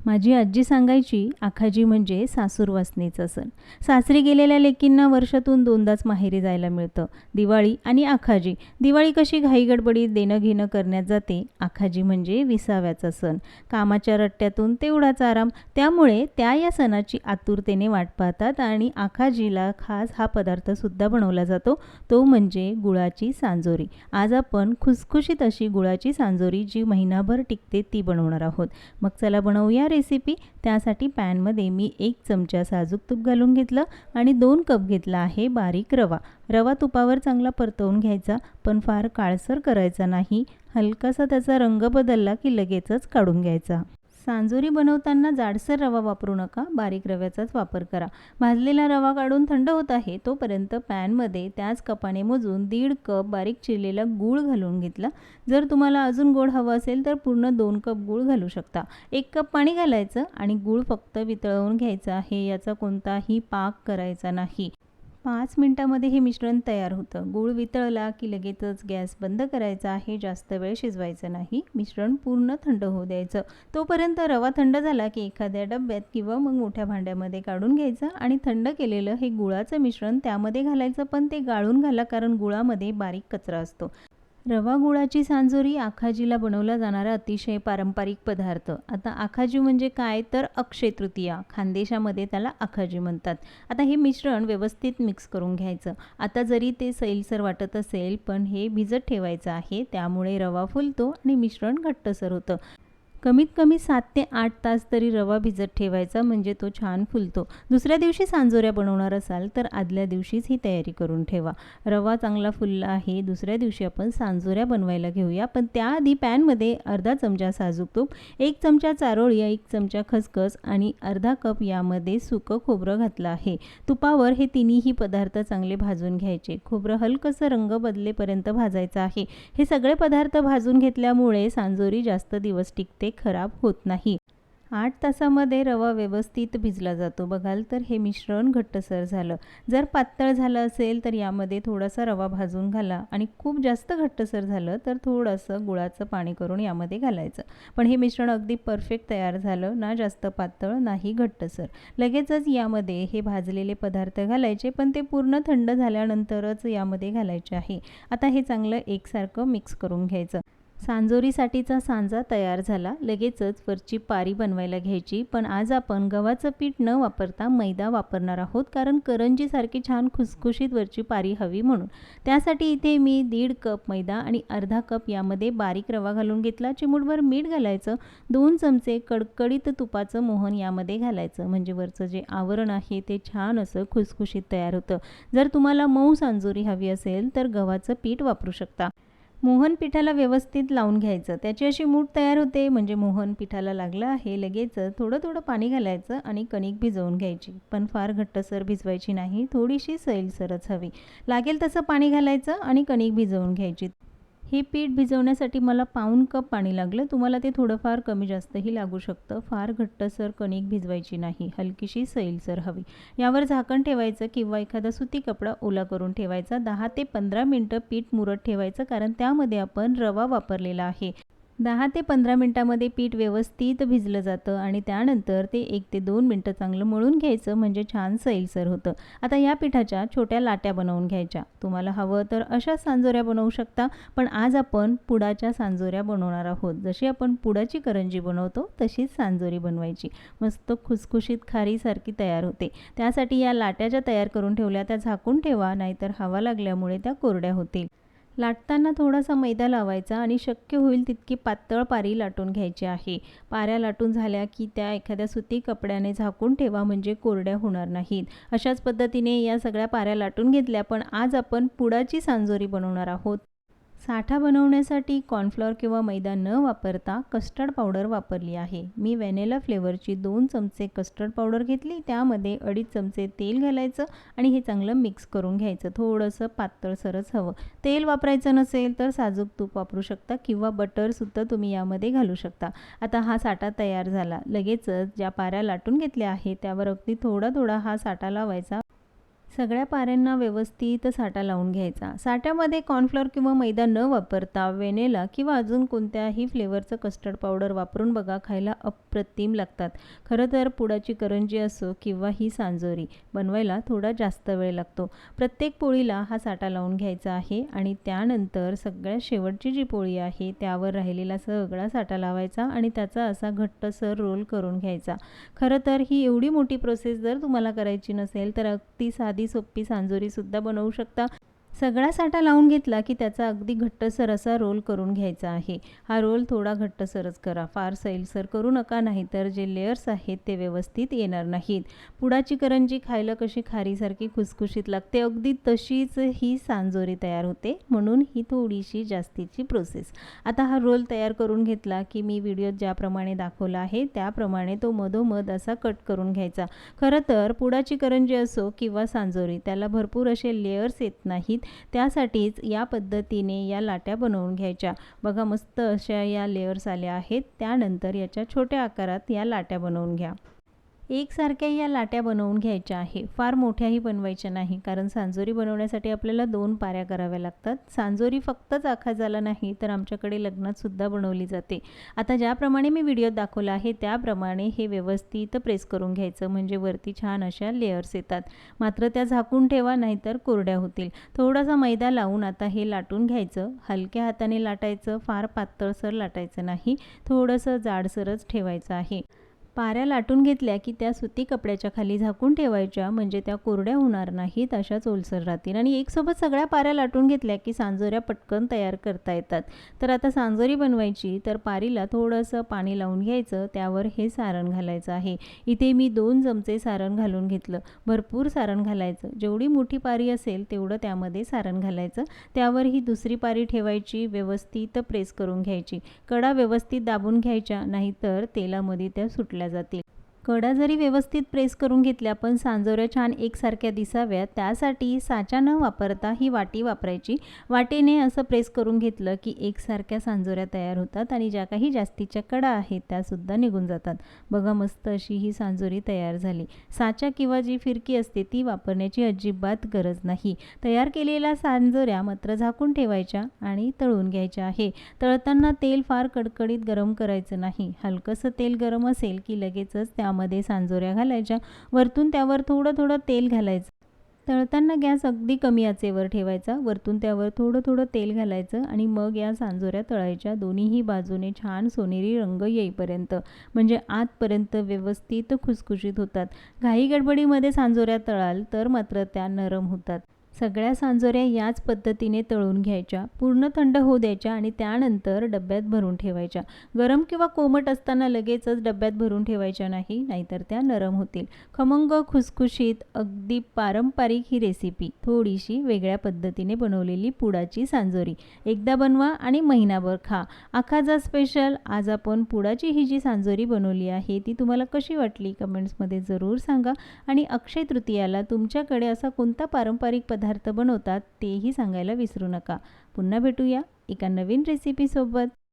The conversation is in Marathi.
माझी आजी सांगायची, आखाजी म्हणजे सासूरवासनीचा सण. सासरी गेलेल्या लेकींना वर्षातून दोनदाच माहेरी जायला मिळतं, दिवाळी आणि आखाजी. दिवाळी कशी घाईगडबडीत देणं घेणं करण्यात जाते, आखाजी म्हणजे विसाव्याचा सण. कामाच्या रट्ट्यातून तेवढाच आराम, त्यामुळे त्या या सणाची आतुरतेने वाट पाहतात आणि आखाजीला खास हा पदार्थसुद्धा बनवला जातो, तो म्हणजे गुळाची सांजोरी. आज आपण खुसखुशीत अशी गुळाची सांजोरी जी महिनाभर टिकते ती बनवणार आहोत. मग चला बनवूया रेसिपी. त्यासाठी पॅनमध्ये मी 1 चमचा साजूक तूप घालून घेतलं आणि 2 कप घेतला आहे बारीक रवा. रवा तुपावर चांगला परतवून घ्यायचा, पण फार काळसर करायचा नाही. हलकासा त्याचा रंग बदलला की लगेचच काढून घ्यायचा. सांजोरी बनवताना जाडसर रवा वापरू नका, बारीक रव्याचाच वापर करा. भाजलेला रवा काढून थंड होत आहे तोपर्यंत पॅनमध्ये त्याच कपाने मोजून 1.5 कप बारीक चिरलेला गूळ घालून घेतला. जर तुम्हाला अजून गोड हवं असेल तर पूर्ण 2 कप गूळ घालू शकता. 1 कप पाणी घालायचं आणि गूळ फक्त वितळवून घ्यायचा आहे, याचा कोणताही पाक करायचा नाही. 5 मिनिटांमध्ये हे मिश्रण तयार होतं. गूळ वितळला की लगेचच गॅस बंद करायचा आहे, जास्त वेळ शिजवायचं नाही. मिश्रण पूर्ण थंड होऊ द्यायचं. तोपर्यंत रवा थंड झाला की एखाद्या डब्यात किंवा मग मोठ्या भांड्यामध्ये काढून घ्यायचं आणि थंड केलेलं हे गुळाचं मिश्रण त्यामध्ये घालायचं, पण ते गाळून घाला कारण गुळामध्ये बारीक कचरा असतो. रवा गुळाची सांजोरी आखाजीला बनवला जाणारा अतिशय पारंपरिक पदार्थ. आता आखाजी म्हणजे काय तर अक्षय तृतीया, खानदेशामध्ये त्याला आखाजी म्हणतात. आता हे मिश्रण व्यवस्थित मिक्स करून घ्यायचं. आता जरी ते सैलसर वाटत असेल पण हे भिजत ठेवायचं आहे, त्यामुळे रवा फुलतो आणि मिश्रण घट्टसर होतं. कमीत कमी 7 ते 8 तास तरी रवा भिजत ठेवायचा, म्हणजे तो छान फुलतो. दुसऱ्या दिवशी सांजोऱ्या बनवणार असाल तर आदल्या दिवशीच ही तयारी करून ठेवा. रवा चांगला फुलला आहे, दुसऱ्या दिवशी आपण सांजोऱ्या बनवायला घेऊया. पण त्याआधी पॅनमध्ये अर्धा चमचा साजूक तूप, 1 चमचा चारोळी, 1 चमचा खसखस आणि अर्धा कप यामध्ये सुकं खोबरं घातलं आहे. तुपावर हे तिन्ही पदार्थ चांगले भाजून घ्यायचे. खोबरं हलकंसं रंग बदलेपर्यंत भाजायचं आहे. हे सगळे पदार्थ भाजून घेतल्यामुळे सांजोरी जास्त दिवस टिकते, खराब होत नाही. 8 तासामध्ये रवा व्यवस्थित भिजला जातो. बघाल तर हे मिश्रण घट्टसर झालं. जर पातळ झालं असेल तर यामध्ये थोडासा रवा भाजून घाला आणि खूप जास्त घट्टसर झालं तर थोडंसं गुळाचं पाणी करून यामध्ये घालायचं. पण हे मिश्रण अगदी परफेक्ट तयार झालं, ना जास्त पातळ नाही घट्टसर. लगेचच यामध्ये हे भाजलेले पदार्थ घालायचे, पण ते पूर्ण थंड झाल्यानंतरच यामध्ये घालायचे आहे. आता हे चांगलं एकसारखं मिक्स करून घ्यायचं. सांजोरीसाठीचा सांजा तयार झाला. लगेचच वरची पारी बनवायला घ्यायची, पण आज आपण गव्हाचं पीठ न वापरता मैदा वापरणार आहोत, कारण करंजीसारखी छान खुसखुशीत वरची पारी हवी म्हणून. त्यासाठी इथे मी 1.5 कप मैदा आणि अर्धा कप यामध्ये बारीक रवा घालून घेतला. चिमूटभर मीठ घालायचं. 2 चमचे कडकडीत तुपाचं मोहन यामध्ये घालायचं, म्हणजे वरचं जे आवरण आहे ते छान असं खुसखुशीत तयार होतं. जर तुम्हाला मऊ सांजोरी हवी असेल तर गव्हाचं पीठ वापरू शकता. मोहन पिठाला व्यवस्थित लावून घ्यायचं. त्याची अशी मूठ तयार होते, म्हणजे मोहन पिठाला लागलं आहे. लगेचच थोडं थोडं पाणी घालायचं आणि कणिक भिजवून घ्यायची, पण फार घट्टसर भिजवायची नाही, थोडीशी सैलसरच हवी. लागेल तसं पाणी घालायचं आणि कणिक भिजवून घ्यायची. हे पीठ भिजवण्यासाठी मला पाऊण कप पाणी लागलं. तुम्हाला ते थोडंफार कमी जास्तही लागू शकतं. फार घट्टसर कणिक भिजवायची नाही, हलकीशी सैलसर हवी. यावर झाकण ठेवायचं किंवा एखादा सुती कपडा ओला करून ठेवायचा. 10 ते 15 मिनिटं पीठ मुरत ठेवायचं, कारण त्यामध्ये आपण रवा वापरलेला आहे. 10 ते 15 मिनिटांमध्ये पीठ व्यवस्थित भिजलं जातं आणि त्यानंतर ते 1 ते 2 मिनिटं चांगलं मळून घ्यायचं, म्हणजे छान सैलसर होतं. आता या पिठाच्या छोट्या लाट्या बनवून घ्यायच्या. तुम्हाला हवं तर अशा सांजोऱ्या बनवू शकता, पण आज आपण पुडाच्या सांजोऱ्या बनवणार आहोत. जशी आपण पुडाची करंजी बनवतो तशीच सांजोरी बनवायची. मस्त खुसखुशीत खारीसारखी तयार होते. त्यासाठी या लाट्या ज्या तयार करून ठेवल्या त्या झाकून ठेवा, नाहीतर हवा लागल्यामुळे त्या कोरड्या होतील. लाटताना थोडासा मैदा लावायचा आणि शक्य होईल तितकी पातळ पारी लाटून घ्यायची आहे. पाऱ्या लाटून झाल्या की त्या एखाद्या सुती कपड्याने झाकून ठेवा, म्हणजे कोरड्या होणार नाहीत. अशाच पद्धतीने या सगळ्या पाऱ्या लाटून घेतल्या. पण आज आपण पुडाची सांजोरी बनवणार आहोत. साठा बनवण्यासाठी कॉर्नफ्लॉर किंवा मैदा न वापरता कस्टर्ड पावडर वापरली आहे. मी व्हॅनिला फ्लेवरची 2 चमचे कस्टर्ड पावडर घेतली. त्यामध्ये 2.5 चमचे तेल घालायचं आणि हे चांगलं मिक्स करून घ्यायचं. थोडंसं पातळसरच हवं. तेल वापरायचं नसेल तर साजूक तूप वापरू शकता किंवा बटरसुद्धा तुम्ही यामध्ये घालू शकता. आता हा साठा तयार झाला. लगेचच ज्या पाऱ्या लाटून घेतल्या आहेत त्यावर अगदी थोडा थोडा हा साठा लावायचा. सगळ्या पाऱ्यांना व्यवस्थित साठा लावून घ्यायचा. साठ्यामध्ये कॉर्नफ्लोअर किंवा मैदा न वापरता व्हॅनिला किंवा अजून कोणत्याही फ्लेवरचं कस्टर्ड पावडर वापरून बघा, खायला अप्रतिम लागतात. खरं तर पुडाची करंजी असो किंवा ही सांजोरी बनवायला थोडा जास्त वेळ लागतो. प्रत्येक पोळीला हा साठा लावून घ्यायचा आहे आणि त्यानंतर सगळ्यात शेवटची जी पोळी आहे त्यावर राहिलेला सगळा साठा लावायचा आणि त्याचा असा घट्टसर रोल करून घ्यायचा. खरं तर ही एवढी मोठी प्रोसेस जर तुम्हाला करायची नसेल तर अगदी साधी सोपी सांजोरीसुद्धा बनवू शकता. सगळा साठा लावून घेतला की त्याचा अगदी घट्टसर असा रोल करून घ्यायचा आहे. हा रोल थोडा घट्टसरच करा, फार सैलसर करू नका, नाहीतर जे लेयर्स आहेत ते व्यवस्थित येणार नाहीत. पुडाची करंजी खायला कशी खारीसारखी खुसखुशीत लागते, अगदी तशीच ही सांजोरी तयार होते, म्हणून ही थोडीशी जास्तीची प्रोसेस. आता हा रोल तयार करून घेतला की मी व्हिडिओत ज्याप्रमाणे दाखवला आहे त्याप्रमाणे तो मधोमध असा कट करून घ्यायचा. खरं तर पुडाची करंजी असो किंवा सांजोरी त्याला भरपूर असे लेयर्स येत नाहीत, त्यासाठीच या पद्धतीने या लाट्या बनवून घ्यायच्या. बघा, मस्त अशा या लेयर्स आल्या आहेत. त्यानंतर याच्या छोट्या आकारात या लाट्या बनवून घ्या. एकसारख्या या लाट्या बनवून घ्यायच्या आहे, फार मोठ्याही बनवायच्या नाही, कारण सांजोरी बनवण्यासाठी आपल्याला 2 पाऱ्या कराव्या लागतात. सांजोरी फक्तच आखाजाला नाही तर आमच्याकडे लग्नात सुद्धा बनवली जाते. आता ज्याप्रमाणे मी व्हिडिओत दाखवला आहे त्याप्रमाणे हे व्यवस्थित प्रेस करून घ्यायचं, म्हणजे वरती छान अशा लेयर्स येतात. मात्र त्या झाकून ठेवा, नाहीतर कोरड्या होतील. थोडासा मैदा लावून आता हे लाटून घ्यायचं. हलक्या हाताने लाटायचं, फार पातळसर लाटायचं नाही, थोडंसं जाडसरच ठेवायचं आहे. पाऱ्या लाटून घेतल्या की त्या सुती कपड्याच्या खाली झाकून ठेवायच्या, म्हणजे त्या कोरड्या होणार नाहीत, अशाच ओलसर राहतील. आणि एकसोबत सगळ्या पाऱ्या लाटून घेतल्या की सांजोऱ्या पटकन तयार करता येतात. तर आता सांजोरी बनवायची तर पारीला थोडंसं पाणी लावून घ्यायचं, त्यावर हे सारण घालायचं आहे. इथे मी 2 चमचे सारण घालून घेतलं. भरपूर सारण घालायचं, जेवढी मोठी पारी असेल तेवढं त्यामध्ये सारण घालायचं. त्यावर ही दुसरी पारी ठेवायची, व्यवस्थित प्रेस करून घ्यायची. कडा व्यवस्थित दाबून घ्यायच्या, नाहीतर तेलामध्ये त्या सुटल्या जातील. कडा जरी व्यवस्थित प्रेस करून घेतल्या पण सांजोऱ्या छान एकसारख्या दिसाव्यात त्यासाठी साचा न वापरता ही वाटी वापरायची. वाटीने असं प्रेस करून घेतलं की एकसारख्या सांजोऱ्या तयार होतात आणि ज्या काही जास्तीच्या कडा आहेत त्यासुद्धा निघून जातात. बघा, मस्त अशी ही सांजोरी तयार झाली. साचा किंवा जी फिरकी असते ती वापरण्याची अजिबात गरज नाही. तयार केलेल्या सांजोऱ्या मात्र झाकून ठेवायच्या आणि तळून घ्यायच्या आहे. तळताना तेल फार कडकडीत गरम करायचं नाही. हलकंसं तेल गरम असेल की लगेचच त्यामध्ये सांजोऱ्या घालायच्या. वरतून त्यावर थोडं थोडं तेल घालायचं. तळताना गॅस अगदी कमी आचेवर ठेवायचा. वरतून त्यावर थोडं थोडं तेल घालायचं आणि मग या सांजोऱ्या तळायच्या, दोन्हीही बाजूने छान सोनेरी रंग येईपर्यंत, म्हणजे आतपर्यंत व्यवस्थित खुसखुशीत होतात. घाई गडबडीमध्ये सांजोऱ्या तळाल तर मात्र त्या नरम होतात. सगळ्या सांजोऱ्या याच पद्धतीने तळून घ्यायच्या, पूर्ण थंड होऊ द्यायच्या आणि त्यानंतर डब्यात भरून ठेवायच्या. गरम किंवा कोमट असताना लगेचच डब्यात भरून ठेवायच्या नाही, नाहीतर त्या नरम होतील. खमंग खुसखुशीत अगदी पारंपरिक ही रेसिपी, थोडीशी वेगळ्या पद्धतीने बनवलेली पुडाची सांजोरी. एकदा बनवा आणि महिनाभर खा. आखाजा स्पेशल आज आपण पुडाची ही जी सांजोरी बनवली आहे ती तुम्हाला कशी वाटली कमेंट्समध्ये जरूर सांगा. आणि अक्षय तृतीयाला तुमच्याकडे असा कोणता पारंपरिक पदार्थ बनवतात तेही सांगायला विसरू नका. पुन्हा भेटूया एका नवीन रेसिपीसोबत.